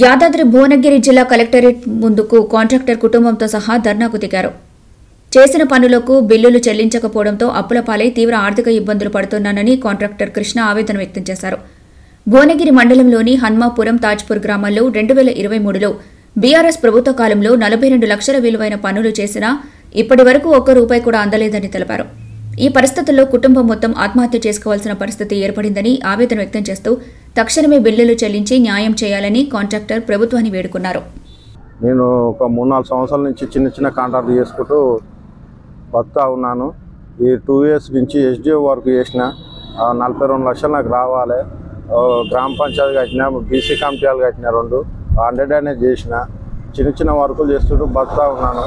యాదాద్రి భువనగిరి జిల్లా కలెక్టరేట్ ముందుకు కాంట్రాక్టర్ కుటుంబంతో సహా ధర్నాకు దిగారు. చేసిన పనులకు బిల్లులు చెల్లించకపోవడంతో అప్పుల పాలై తీవ్ర ఆర్థిక ఇబ్బందులు పడుతున్నానని కాంట్రాక్టర్ కృష్ణ ఆవేదన వ్యక్తం చేశారు. భువనగిరి మండలంలోని హన్మాపురం తాజ్పూర్ గ్రామాల్లో 2023లో బీఆర్ఎస్ ప్రభుత్వ కాలంలో 42 లక్షల విలువైన పనులు చేసినా ఇప్పటి వరకు ఒక్క రూపాయి కూడా అందలేదని తెలిపారు. ఈ పరిస్థితుల్లో కుటుంబం మొత్తం ఆత్మహత్య చేసుకోవాల్సిన పరిస్థితి ఏర్పడిందని ఆవేదన వ్యక్తం చేస్తూ తక్షణమే బిల్లులు చెల్లించి న్యాయం చేయాలని కాంట్రాక్టర్ ప్రభుత్వాన్ని వేడుకున్నారు. నేను ఒక 3-4 సంవత్సరాల నుంచి చిన్న కాంట్రాక్ట్ చేసుకుంటూ వస్తా ఉన్నాను. ఈ 2 years నుంచి SDO వర్క్ చేసిన 42 లక్షలు నాకు రావాలి. గ్రామ పంచాయతీ కట్టిన, బీసీ కమిటీలు కట్టిన 2 100 చేసిన చిన్న వర్కులు చేస్తుంటూ బతుకుతా ఉన్నాను.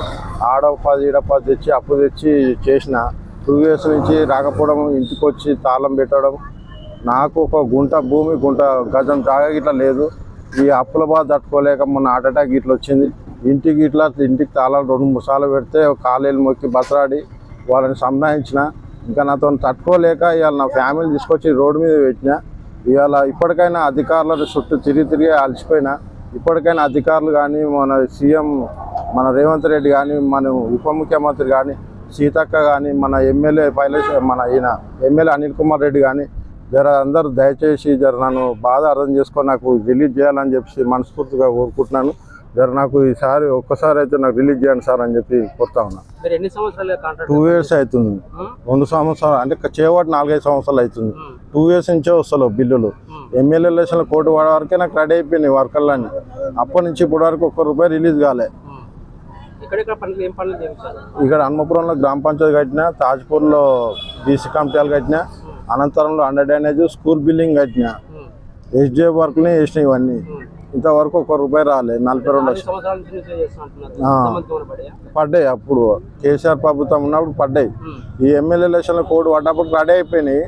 ఆడ 10 ఈడ 10 తెచ్చి అప్పు తెచ్చి చేసిన 2 years నుంచి రాకపోవడం, ఇంటికి వచ్చి తాళం పెట్టడం. నాకు ఒక గుంట భూమి, గుంట గజం జాగా ఇట్లా లేదు. ఈ అప్పుల బాధ తట్టుకోలేక మొన్న హార్ట్ అటాక్ ఇట్లా వచ్చింది. ఇంటికి తాళాలు 2-3 సార్లు పెడితే కాలేలు మొక్కి బసరాడి వాళ్ళని సంధానించిన. ఇంకా నాతో తట్టుకోలేక ఇవాళ నా ఫ్యామిలీ తీసుకొచ్చి రోడ్డు మీద పెట్టిన. ఇవాళ ఇప్పటికైనా అధికారుల చుట్టూ తిరిగి అలసిపోయినా. ఇప్పటికైనా అధికారులు కానీ, మన సీఎం మన రేవంత్ రెడ్డి కానీ, మన ఉప ముఖ్యమంత్రి కానీ సీతక్క కానీ, మన ఎమ్మెల్యే ఎమ్మెల్యే అనిల్ కుమార్ రెడ్డి కానీ అందరూ దయచేసి నన్ను బాధ అర్థం చేసుకొని నాకు రిలీజ్ చేయాలని చెప్పి మనస్ఫూర్తిగా కోరుకుంటున్నాను. నాకు ఈసారి ఒక్కసారి అయితే నాకు రిలీజ్ చేయండి సార్ అని చెప్పి కోరుతా ఉన్నా. 2 years అవుతుంది. 2 సంవత్సరాలు అంటే చేయబట్టి 4-5 సంవత్సరాలు అవుతుంది. 2 years నుంచే వస్తలేవు బిల్లులు. ఎమ్మెల్యే ఎలక్షన్లో కోర్టు పడే వరకే నాకు రెడీ అయిపోయినాయి వర్కర్లని. అప్పటి నుంచి ఇప్పటి వరకు ఒక్క రూపాయి రిలీజ్ కాలే. ఇక్కడ హన్మపురంలో గ్రామ పంచాయతీ కట్టిన, తాజ్పూర్లో బీసీ కమిటీలు కట్టిన, అనంతరంలో 100 స్కూల్ బిల్డింగ్ కట్టిన, SDO వర్క్ని చేసిన. ఇవన్నీ ఇంతవరకు ఒక్క రూపాయి రాలే. 42 లక్షలు పడ్డాయి. అప్పుడు కేసీఆర్ ప్రభుత్వం ఉన్నప్పుడు పడ్డాయి. ఈ ఎమ్మెల్యే ఎలక్షన్లో కోడ్ పడ్డప్పుడు రెడీ అయిపోయినాయి.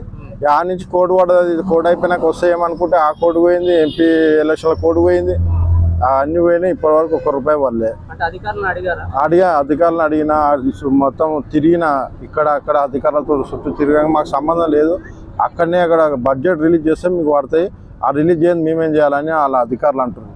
ఆ నుంచి కోడ్ పడ్డది. కోడ్ అయిపోయినాక వస్తాయేమనుకుంటే ఆ కోడ్ పోయింది. MP ఎలక్షన్లో కోడ్ పోయింది. అన్ని పోయినాయి. ఇప్పటి వరకు ఒక్క రూపాయి పడలే. అధికారులను అడిగినా, మొత్తం తిరిగిన, ఇక్కడ అక్కడ అధికారులతో చుట్టూ తిరిగాక మాకు సంబంధం లేదు. అక్కడ బడ్జెట్ రిలీజ్ చేస్తే మీకు పడతాయి. ఆ రిలీజ్ చేయండి మేమేం చేయాలని వాళ్ళ అధికారులు అంటున్నారు.